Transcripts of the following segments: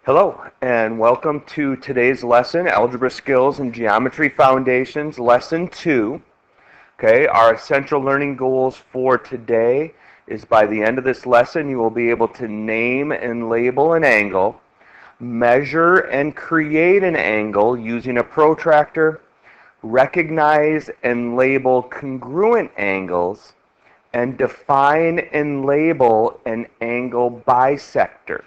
Hello, and welcome to today's lesson, Algebra Skills and Geometry Foundations, Lesson 2. Okay, our essential learning goals for today is by the end of this lesson, you will be able to name and label an angle, measure and create an angle using a protractor, recognize and label congruent angles, and define and label an angle bisector.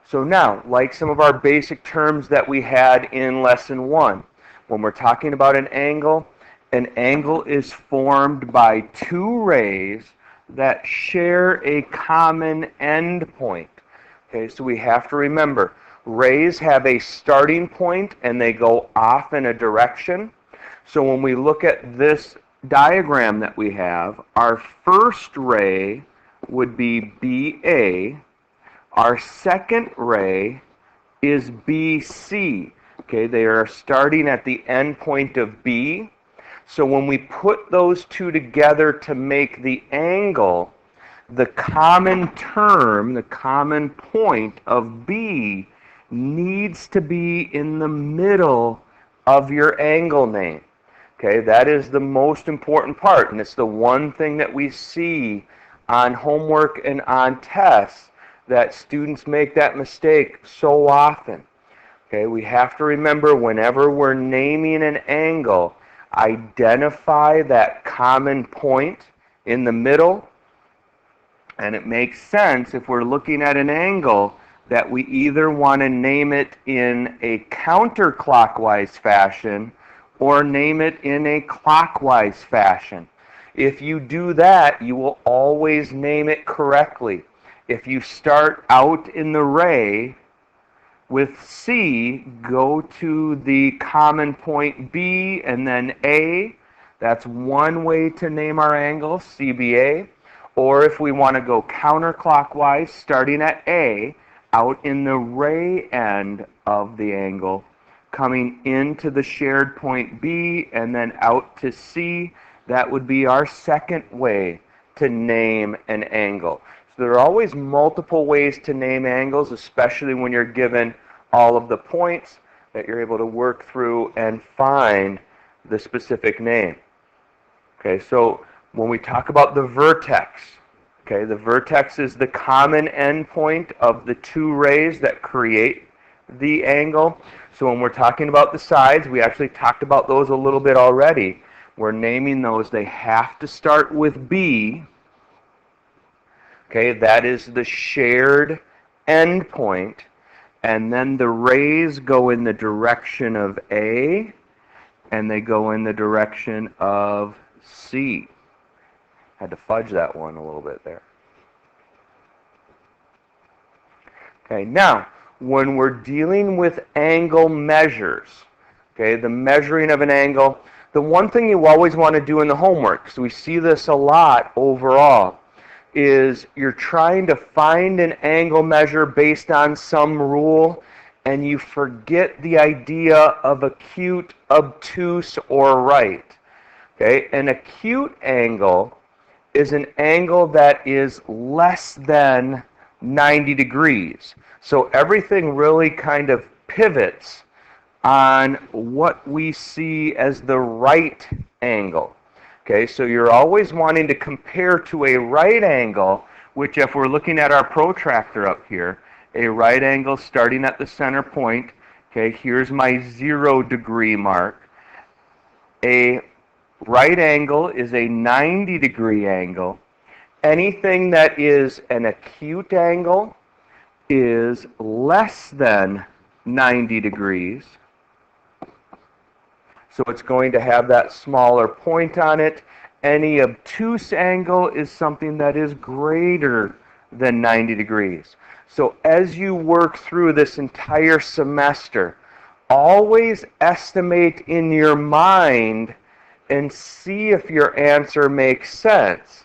So now, like some of our basic terms that we had in Lesson 1, when we're talking about an angle is formed by two rays that share a common endpoint. Okay, so we have to remember, rays have a starting point and they go off in a direction. So when we look at this diagram that we have, our first ray would be BA. Our second ray is BC. Okay, they are starting at the end point of B. So when we put those two together to make the angle, the common term, the common point of B needs to be in the middle of your angle name. Okay, that is the most important part, and it's the one thing that we see on homework and on tests that students make that mistake so often. Okay, we have to remember whenever we're naming an angle, identify that common point in the middle, and it makes sense if we're looking at an angle that we either want to name it in a counterclockwise fashion or name it in a clockwise fashion. If you do that, you will always name it correctly. If you start out in the ray with C, go to the common point B and then A. That's one way to name our angle, CBA. Or if we want to go counterclockwise, starting at A, out in the ray end of the angle, coming into the shared point B and then out to C, that would be our second way to name an angle. So there are always multiple ways to name angles, especially when you're given all of the points that you're able to work through and find the specific name. Okay, so when we talk about the vertex, okay, the vertex is the common endpoint of the two rays that create the angle. So when we're talking about the sides, we actually talked about those a little bit already. We're naming those. They have to start with B. Okay, that is the shared endpoint. And then the rays go in the direction of A, and they go in the direction of C. Had to fudge that one a little bit there. Okay, now, when we're dealing with angle measures, okay, the measuring of an angle, the one thing you always want to do in the homework, because we see this a lot overall, is you're trying to find an angle measure based on some rule, and you forget the idea of acute, obtuse, or right. Okay, an acute angle is an angle that is less than 90 degrees. So everything really kind of pivots on what we see as the right angle. Okay, so you're always wanting to compare to a right angle, which if we're looking at our protractor up here, a right angle starting at the center point, okay, here's my 0 degree mark. A right angle is a 90 degree angle. Anything that is an acute angle is less than 90 degrees. So it's going to have that smaller point on it. Any obtuse angle is something that is greater than 90 degrees. So as you work through this entire semester, always estimate in your mind and see if your answer makes sense.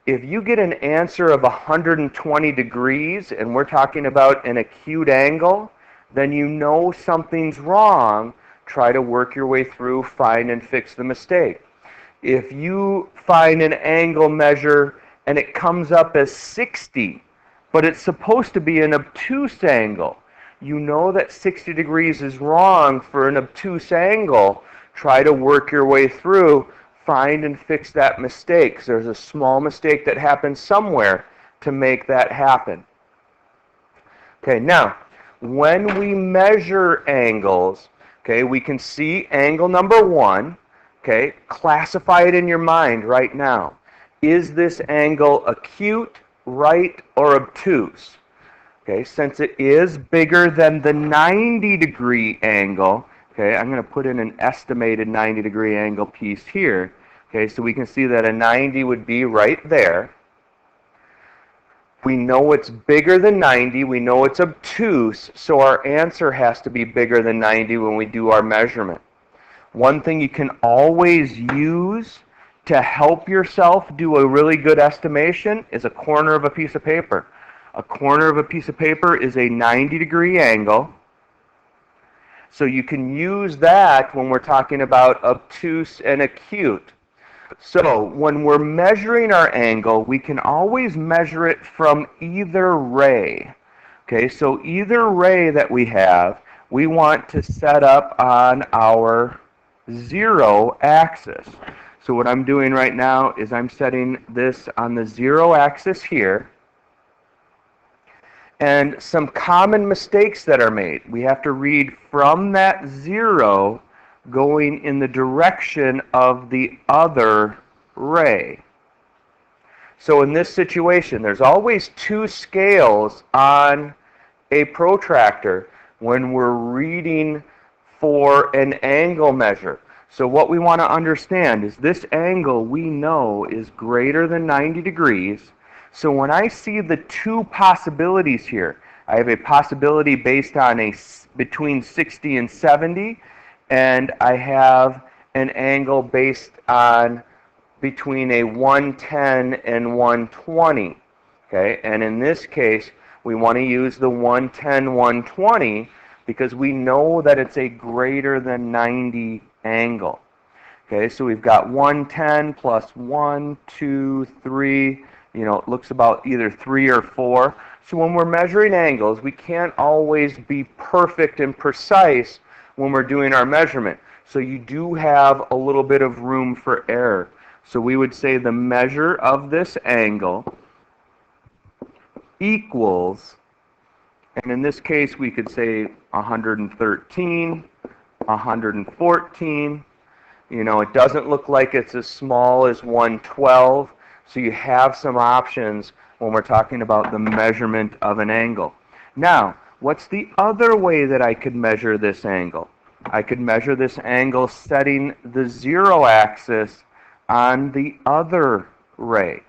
If you get an answer of 120 degrees, and we're talking about an acute angle, then you know something's wrong. Try to work your way through, find and fix the mistake. If you find an angle measure and it comes up as 60, but it's supposed to be an obtuse angle. You know that 60 degrees is wrong for an obtuse angle. Try to work your way through, find and fix that mistake, because there's a small mistake that happens somewhere to make that happen. Okay, now, when we measure angles, okay, we can see angle number 1, okay, classify it in your mind right now. Is this angle acute, right, or obtuse? Okay, since it is bigger than the 90-degree angle, okay, I'm going to put in an estimated 90-degree angle piece here. Okay, so we can see that a 90 would be right there. We know it's bigger than 90. We know it's obtuse, so our answer has to be bigger than 90 when we do our measurement. One thing you can always use to help yourself do a really good estimation is a corner of a piece of paper. A corner of a piece of paper is a 90-degree angle. So you can use that when we're talking about obtuse and acute. So when we're measuring our angle, we can always measure it from either ray. Okay, so either ray that we have, we want to set up on our 0 axis. So what I'm doing right now is I'm setting this on the 0 axis here. And some common mistakes that are made. We have to read from that 0 going in the direction of the other ray. So in this situation, there's always 2 scales on a protractor when we're reading for an angle measure. So what we want to understand is this angle we know is greater than 90 degrees. So when I see the 2 possibilities here, I have a possibility based on between 60 and 70, and I have an angle based on between a 110 and 120. Okay, and in this case, we want to use the 110, 120 because we know that it's a greater than 90 angle. Okay, so we've got 110 plus 1, 2, 3. You know, it looks about either 3 or 4. So when we're measuring angles, we can't always be perfect and precise when we're doing our measurement. So you do have a little bit of room for error. So we would say the measure of this angle equals, and in this case we could say 113, 114. You know, it doesn't look like it's as small as 112. So you have some options when we're talking about the measurement of an angle. Now, what's the other way that I could measure this angle? I could measure this angle setting the 0 axis on the other ray.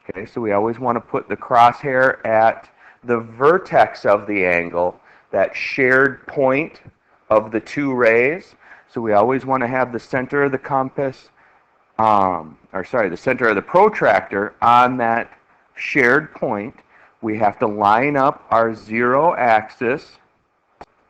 Okay, so we always want to put the crosshair at the vertex of the angle, that shared point of the 2 rays. So we always want to have the center of the compass the center of the protractor on that shared point. We have to line up our 0 axis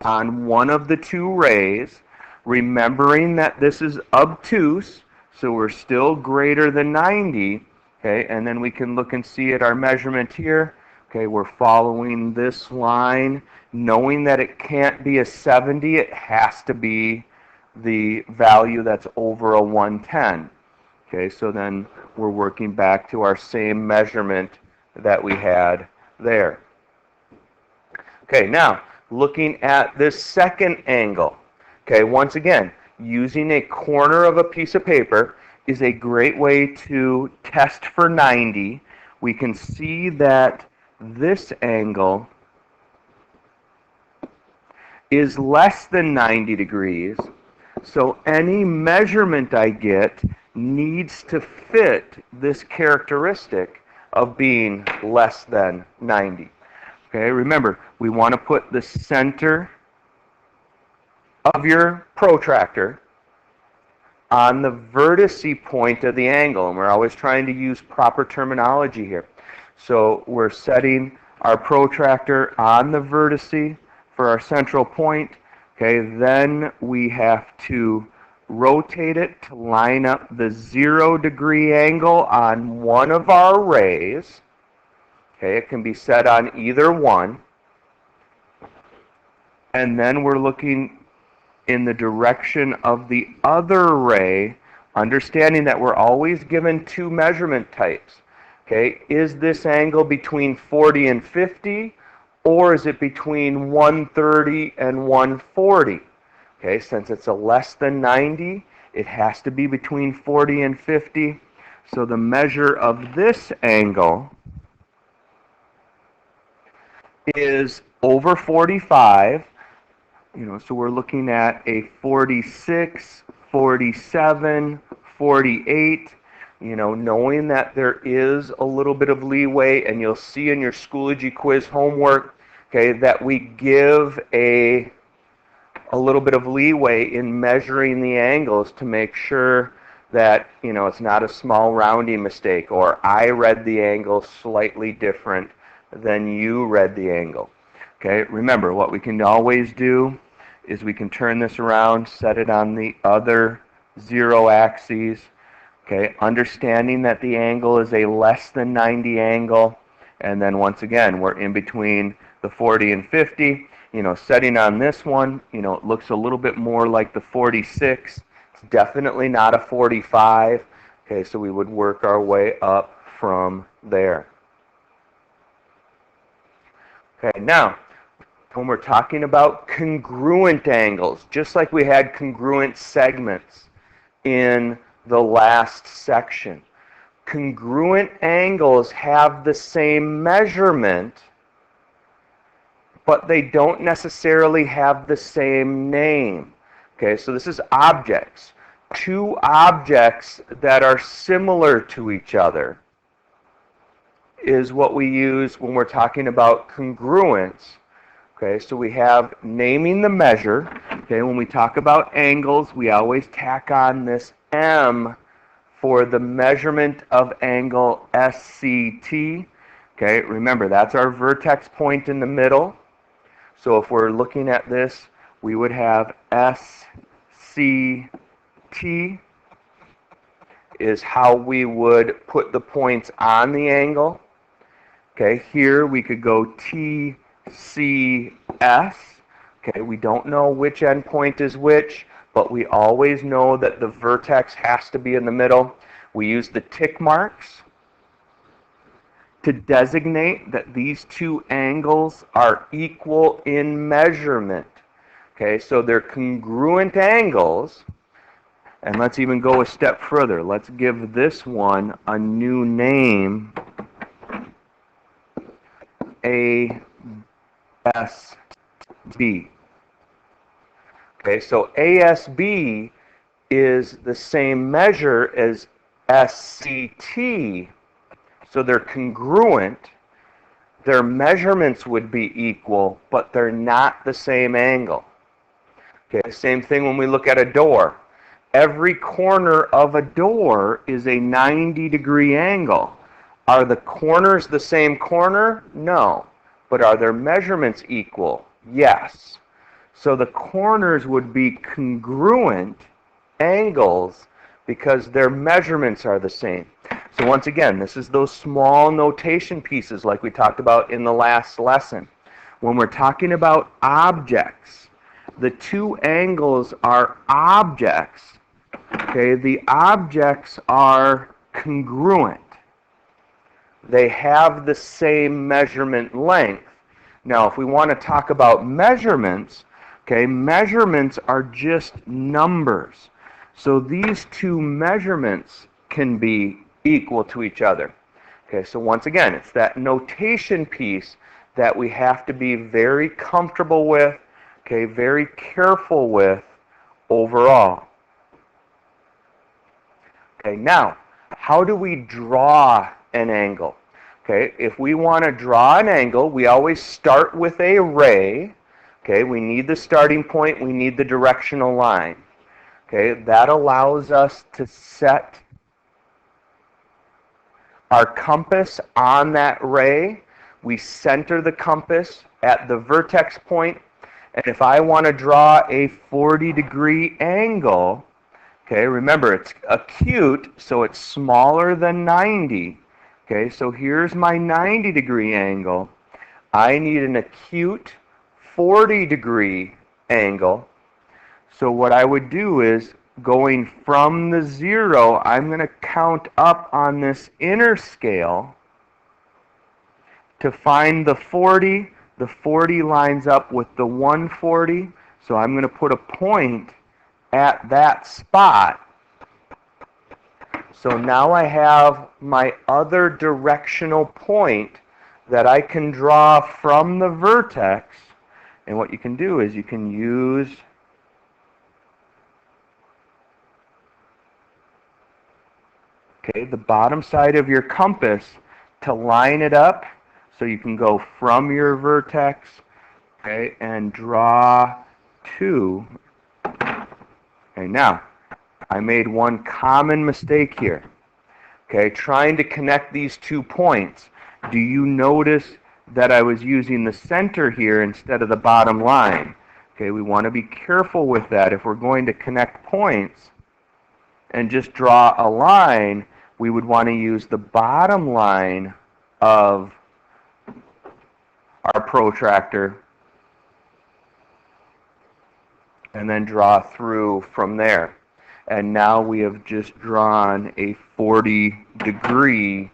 on one of the 2 rays, remembering that this is obtuse, so we're still greater than 90, okay, and then we can look and see at our measurement here. Okay, we're following this line, knowing that it can't be a 70, it has to be the value that's over a 110. Okay, so then we're working back to our same measurement that we had there. Okay, now looking at this second angle. Okay, once again, using a corner of a piece of paper is a great way to test for 90. We can see that this angle is less than 90 degrees. So any measurement I get needs to fit this characteristic of being less than 90. Okay, remember, we want to put the center of your protractor on the vertice point of the angle, and we're always trying to use proper terminology here. So we're setting our protractor on the vertice for our central point. Okay, then we have to rotate it to line up the 0 degree angle on one of our rays. Okay, it can be set on either one. And then we're looking in the direction of the other ray, understanding that we're always given two measurement types. Okay, is this angle between 40 and 50, or is it between 130 and 140? Okay, since it's a less than 90, it has to be between 40 and 50. So the measure of this angle is over 45. So we're looking at a 46, 47, 48, knowing that there is a little bit of leeway, and you'll see in your Schoology quiz homework, okay, that we give a little bit of leeway in measuring the angles to make sure that, it's not a small rounding mistake, or I read the angle slightly different than you read the angle. Okay, remember, what we can always do is we can turn this around, set it on the other 0 axes, okay, understanding that the angle is a less than 90 angle, and then once again, we're in between the 40 and 50, setting on this one, it looks a little bit more like the 46, it's definitely not a 45, okay, so we would work our way up from there. Okay, now, when we're talking about congruent angles, just like we had congruent segments in the last section, congruent angles have the same measurement, but they don't necessarily have the same name. Okay, so this is objects. Two objects that are similar to each other is what we use when we're talking about congruence. Okay, so we have naming the measure. Okay, when we talk about angles, we always tack on this M for the measurement of angle SCT. Okay, remember, that's our vertex point in the middle. So if we're looking at this, we would have SCT is how we would put the points on the angle. Okay, here we could go TCS. Okay, we don't know which endpoint is which, but we always know that the vertex has to be in the middle. We use the tick marks to designate that these two angles are equal in measurement. Okay, so they're congruent angles. And let's even go a step further. Let's give this one a new name. ASB. Okay, so ASB is the same measure as SCT, so they're congruent. Their measurements would be equal, but they're not the same angle. Okay, same thing when we look at a door. Every corner of a door is a 90-degree angle. Are the corners the same corner? No. But are their measurements equal? Yes. So the corners would be congruent angles because their measurements are the same. So once again, this is those small notation pieces like we talked about in the last lesson. When we're talking about objects, the two angles are objects. Okay, the objects are congruent. They have the same measurement length. Now, if we want to talk about measurements, okay, measurements are just numbers. So these two measurements can be equal to each other. Okay, so once again, it's that notation piece that we have to be very comfortable with, okay, very careful with overall. Okay, now, how do we draw an angle? Okay, if we want to draw an angle, we always start with a ray. Okay, we need the starting point, we need the directional line. Okay, that allows us to set our compass on that ray. We center the compass at the vertex point, and if I want to draw a 40-degree angle, okay, remember it's acute, so it's smaller than 90. Okay, so here's my 90-degree angle. I need an acute 40-degree angle. So what I would do is, going from the 0, I'm going to count up on this inner scale to find the 40. The 40 lines up with the 140, so I'm going to put a point at that spot. So now I have my other directional point that I can draw from the vertex. And what you can do is you can use the bottom side of your compass to line it up, so you can go from your vertex, and draw to. Okay, now I made one common mistake here. Trying to connect these 2 points. Do you notice that I was using the center here instead of the bottom line? We want to be careful with that. If we're going to connect points and just draw a line, we would want to use the bottom line of our protractor and then draw through from there. And now we have just drawn a 40-degree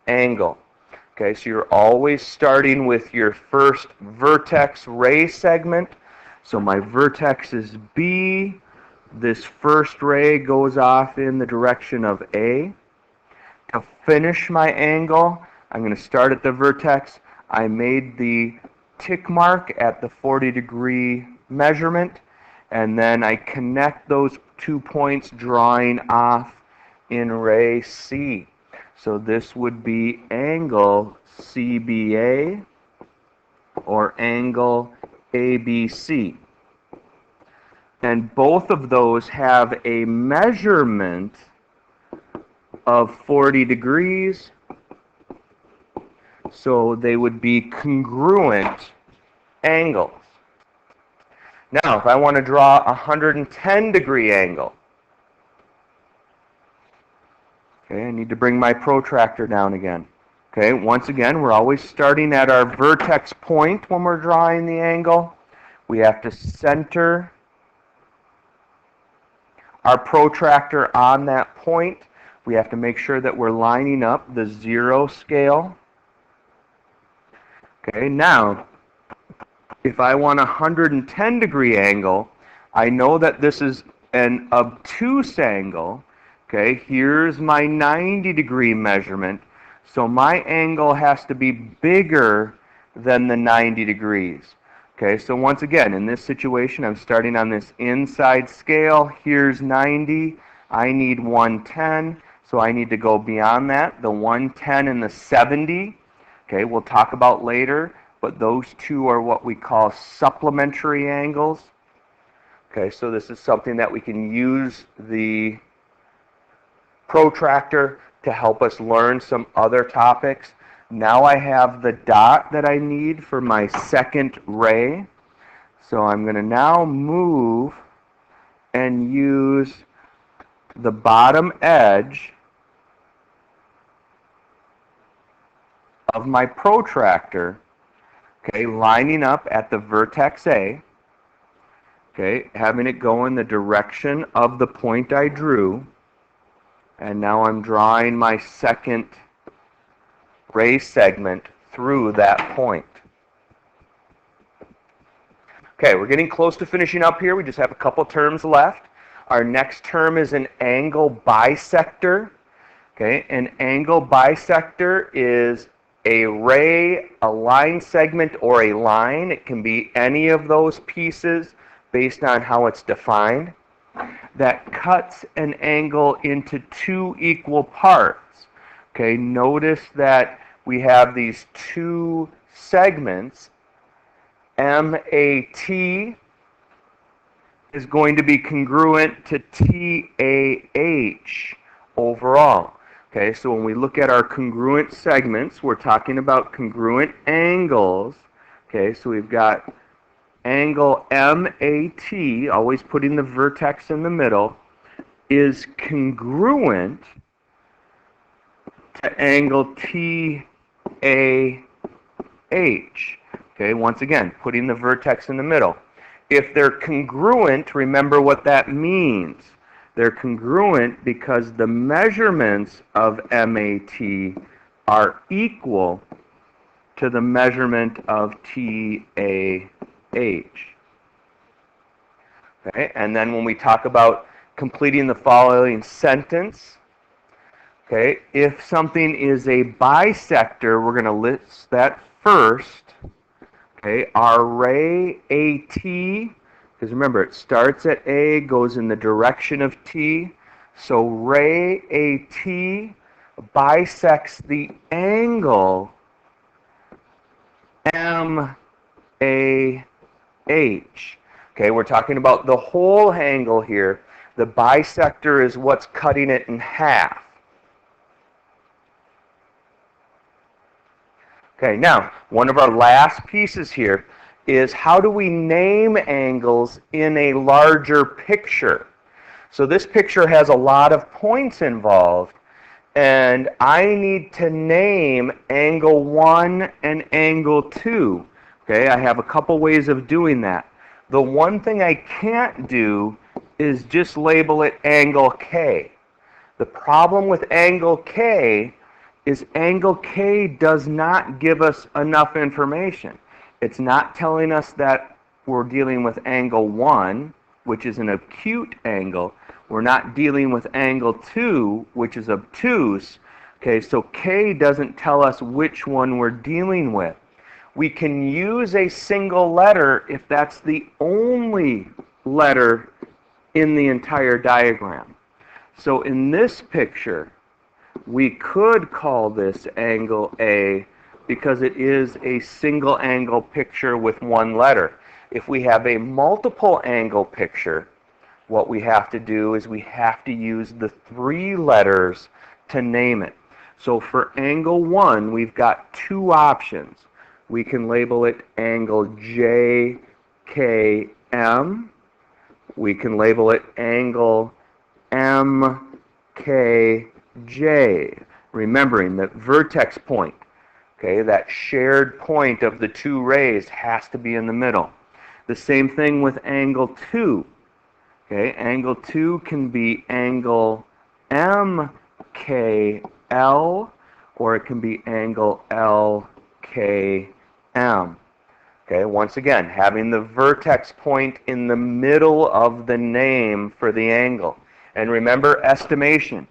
angle. So you're always starting with your first vertex ray segment. So my vertex is B. This first ray goes off in the direction of A. To finish my angle, I'm going to start at the vertex. I made the tick mark at the 40-degree measurement, and then I connect those 2 points drawing off in ray C. So this would be angle CBA or angle ABC. And both of those have a measurement of 40 degrees, so they would be congruent angles. Now, if I want to draw a 110-degree angle, I need to bring my protractor down again. Once again, we're always starting at our vertex point when we're drawing the angle. We have to center our protractor on that point. We have to make sure that we're lining up the 0 scale. Now, if I want a 110-degree angle, I know that this is an obtuse angle. Here's my 90-degree measurement. So my angle has to be bigger than the 90 degrees. So once again, in this situation, I'm starting on this inside scale. Here's 90. I need 110. So I need to go beyond that, the 110 and the 70. We'll talk about later, but those two are what we call supplementary angles. So this is something that we can use the protractor to help us learn some other topics. Now I have the dot that I need for my second ray. So I'm going to now move and use the bottom edge of my protractor, lining up at the vertex A, having it go in the direction of the point I drew, and now I'm drawing my second ray segment through that point. We're getting close to finishing up here. We just have a couple terms left. Our next term is an angle bisector. An angle bisector is a ray, a line segment, or a line. It can be any of those pieces based on how it's defined, that cuts an angle into 2 equal parts. Notice that we have these 2 segments. MAT is going to be congruent to TAH overall. So when we look at our congruent segments, we're talking about congruent angles. So we've got angle MAT, always putting the vertex in the middle, is congruent to angle TAH. Okay, once again, putting the vertex in the middle. If they're congruent, remember what that means. They're congruent because the measurements of MAT are equal to the measurement of TAH. Okay, and then when we talk about completing the following sentence, okay, if something is a bisector, we're going to list that first. Okay, our ray AT, because remember, it starts at A, goes in the direction of T. So ray AT bisects the angle MAH. Okay, we're talking about the whole angle here. The bisector is what's cutting it in half. Okay, now, one of our last pieces here is how do we name angles in a larger picture? So this picture has a lot of points involved, and I need to name angle 1 and angle 2. Okay, I have a couple ways of doing that. The one thing I can't do is just label it angle K. The problem with angle K is angle K does not give us enough information. It's not telling us that we're dealing with angle 1, which is an acute angle. We're not dealing with angle 2, which is obtuse. Okay, so K doesn't tell us which one we're dealing with. We can use a single letter if that's the only letter in the entire diagram. So in this picture, we could call this angle A because it is a single angle picture with one letter. If we have a multiple angle picture, what we have to do is we have to use the 3 letters to name it. So for angle 1, we've got 2 options. We can label it angle JKM. We can label it angle MKJ, remembering that vertex point, okay, that shared point of the 2 rays has to be in the middle. The same thing with angle 2. Okay, angle 2 can be angle MKL, or it can be angle LKM. Okay, once again, having the vertex point in the middle of the name for the angle. And remember estimation.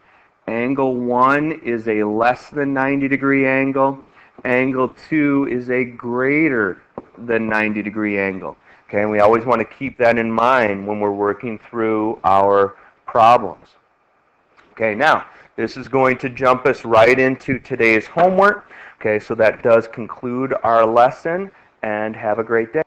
Angle 1 is a less than 90-degree angle. Angle 2 is a greater than 90-degree angle. Okay, and we always want to keep that in mind when we're working through our problems. Okay, now, this is going to jump us right into today's homework. Okay, so that does conclude our lesson, and have a great day.